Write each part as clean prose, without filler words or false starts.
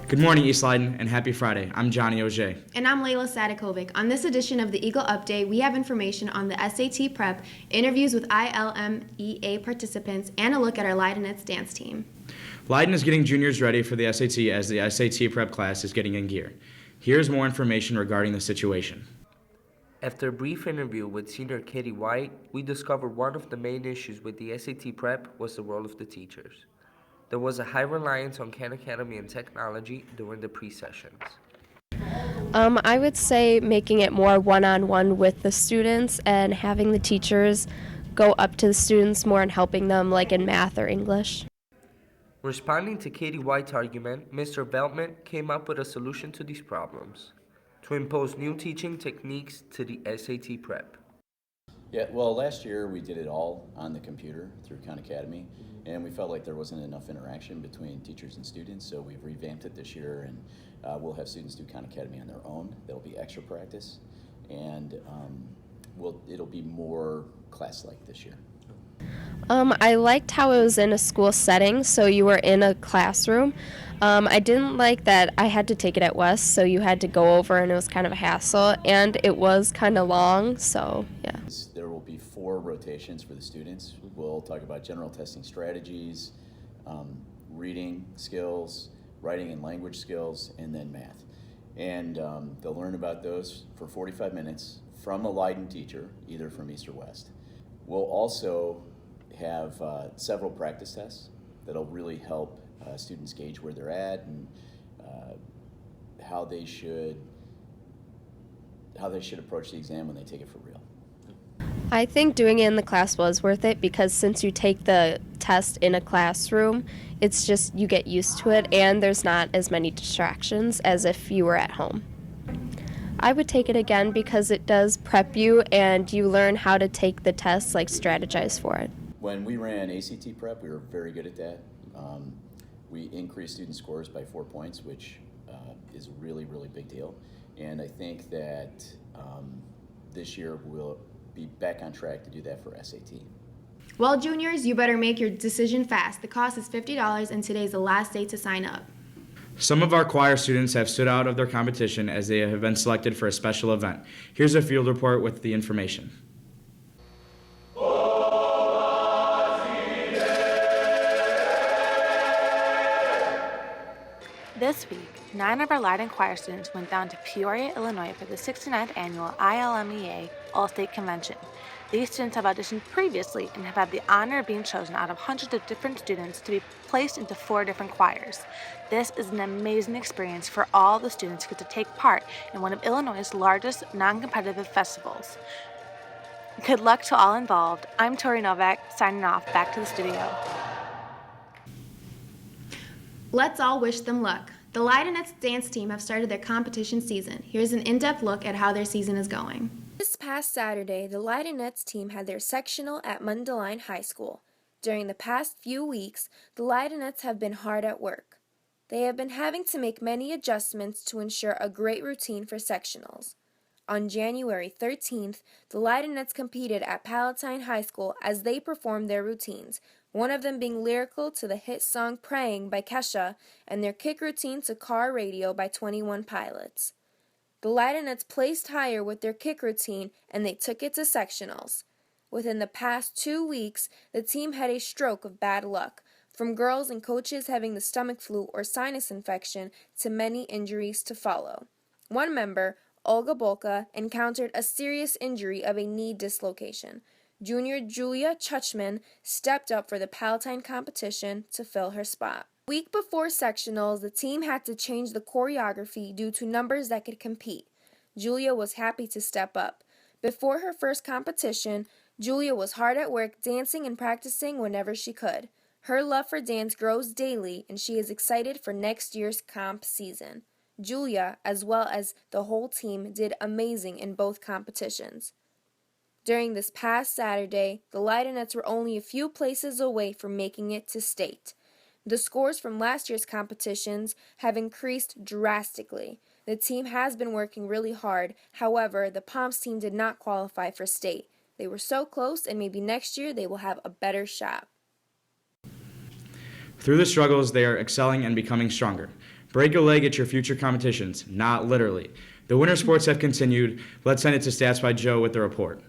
Good morning, East Leiden, and happy Friday. I'm Johnny Auger. And I'm Layla Sadikovic. On this edition of the Eagle Update, we have information on the SAT prep, interviews with ILMEA participants, and a look at our Leidenets dance team. Leiden is getting juniors ready for the SAT as the SAT prep class is getting in gear. Here's more information regarding the situation. After a brief interview with senior Katie White, we discovered one of the main issues with the SAT prep was the role of the teachers. There was a high reliance on Khan Academy and technology during the pre-sessions. I would say making it more one-on-one with the students and having the teachers go up to the students more and helping them like in math or English. Responding to Katie White's argument, Mr. Veltman came up with a solution to these problems: to impose new teaching techniques to the SAT prep. Yeah, well, last year we did it all on the computer through Khan Academy, and we felt like there wasn't enough interaction between teachers and students, so we've revamped it this year, and we'll have students do Khan Academy on their own. There'll be extra practice, and it'll be more class-like this year. I liked how it was in a school setting, so you were in a classroom. I didn't like that I had to take it at West, so you had to go over and it was kind of a hassle, and it was kind of long, so yeah. There will be 4 rotations for the students. We'll talk about general testing strategies, reading skills, writing and language skills, and then math. And they'll learn about those for 45 minutes from a Leiden teacher, either from East or West. We'll also have several practice tests that'll really help students gauge where they're at and how they should approach the exam when they take it for real. I think doing it in the class was worth it because since you take the test in a classroom, it's just you get used to it and there's not as many distractions as if you were at home. I would take it again because it does prep you and you learn how to take the test, like strategize for it. When we ran ACT prep, we were very good at that. We increased student scores by 4 points, which is a really, really big deal. And I think that this year we'll be back on track to do that for SAT. Well, juniors, you better make your decision fast. The cost is $50 and today's the last day to sign up. Some of our choir students have stood out of their competition as they have been selected for a special event. Here's a field report with the information. This week, 9 of our Leiden choir students went down to Peoria, Illinois for the 69th annual ILMEA All-State Convention. These students have auditioned previously and have had the honor of being chosen out of hundreds of different students to be placed into 4 different choirs. This is an amazing experience for all the students who get to take part in one of Illinois' largest non-competitive festivals. Good luck to all involved. I'm Tori Novak, signing off. Back to the studio. Let's all wish them luck. The Leidenets dance team have started their competition season. Here's an in-depth look at how their season is going. This past Saturday, the Leidenets team had their sectional at Mundelein High School. During the past few weeks, the Leidenets have been hard at work. They have been having to make many adjustments to ensure a great routine for sectionals. On January 13th, the Leidenets competed at Palatine High School as they performed their routines, one of them being lyrical to the hit song Praying by Kesha and their kick routine to Car Radio by 21 Pilots. The Leidenets placed higher with their kick routine and they took it to sectionals. Within the past 2 weeks, the team had a stroke of bad luck, from girls and coaches having the stomach flu or sinus infection to many injuries to follow. One member, Olga Bolka, encountered a serious injury of a knee dislocation. Junior Julia Chuchman stepped up for the Palatine competition to fill her spot. A week before sectionals, the team had to change the choreography due to numbers that could compete. Julia was happy to step up. Before her first competition, Julia was hard at work dancing and practicing whenever she could. Her love for dance grows daily, and she is excited for next year's comp season. Julia, as well as the whole team, did amazing in both competitions. During this past Saturday, the Leidenets were only a few places away from making it to state. The scores from last year's competitions have increased drastically. The team has been working really hard. However, the Pomps team did not qualify for state. They were so close, and maybe next year they will have a better shot. Through the struggles, they are excelling and becoming stronger. Break a leg at your future competitions, not literally. The winter sports have continued. Let's send it to Stats by Joe with the report.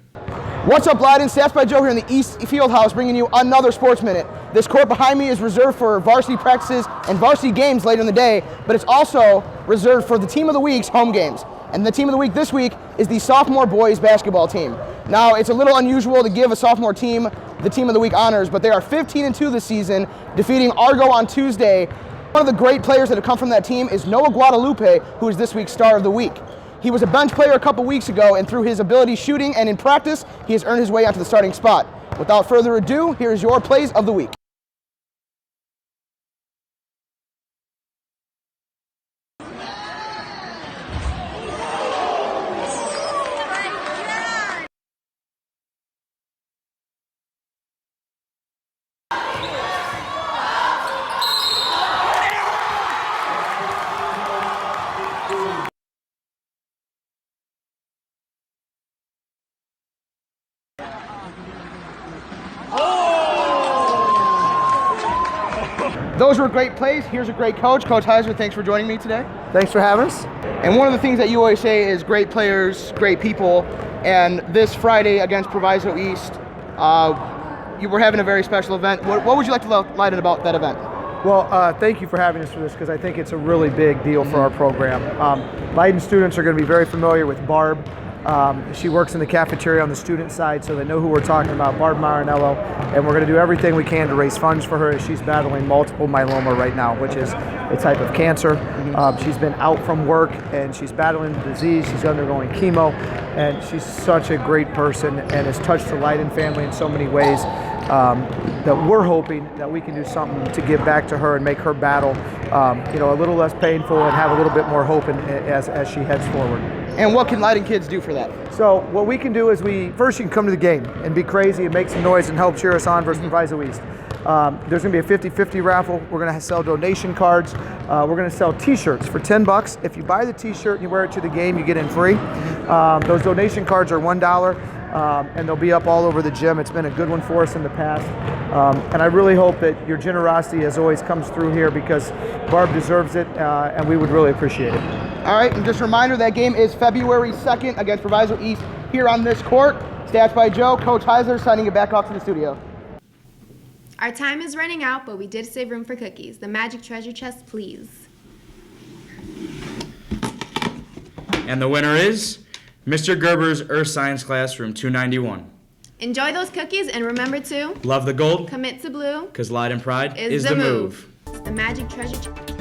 What's up, Leiden? Stats by Joe here in the East Fieldhouse, bringing you another Sports Minute. This court behind me is reserved for varsity practices and varsity games later in the day, but it's also reserved for the Team of the Week's home games. And the Team of the Week this week is the sophomore boys basketball team. Now, it's a little unusual to give a sophomore team the Team of the Week honors, but they are 15-2 this season, defeating Argo on Tuesday. One of the great players that have come from that team is Noah Guadalupe, who is this week's Star of the Week. He was a bench player a couple weeks ago, and through his ability shooting and in practice, he has earned his way onto the starting spot. Without further ado, here's your plays of the week. Those were great plays. Here's a great coach. Coach Heiser, thanks for joining me today. Thanks for having us. And one of the things that you always say is great players, great people. And this Friday against Proviso East, you were having a very special event. What would you like to light it about that event? Well, thank you for having us for this because I think it's a really big deal for our program. Leiden students are going to be very familiar with Barb. She works in the cafeteria on the student side, so they know who we're talking about, Barb Marinello, and we're going to do everything we can to raise funds for her as she's battling multiple myeloma right now, which is a type of cancer. She's been out from work, and she's battling the disease. She's undergoing chemo, and she's such a great person and has touched the Leiden family in so many ways that we're hoping that we can do something to give back to her and make her battle a little less painful and have a little bit more hope as she heads forward. And what can Leiden kids do for that? So what we can do is first you can come to the game and be crazy and make some noise and help cheer us on versus Proviso East. There's going to be a 50-50 raffle. We're going to sell donation cards. We're going to sell t-shirts for $10. If you buy the t-shirt and you wear it to the game, you get in free. Those donation cards are $1, and they'll be up all over the gym. It's been a good one for us in the past. And I really hope that your generosity as always comes through here because Barb deserves it, and we would really appreciate it. All right, and just a reminder, that game is February 2nd against Proviso East here on this court. Stats by Joe, Coach Heiser signing it back off to the studio. Our time is running out, but we did save room for cookies. The magic treasure chest, please. And the winner is Mr. Gerber's Earth Science Classroom 291. Enjoy those cookies and remember to Love the gold, commit to blue because Leiden Pride is the move. The magic treasure chest.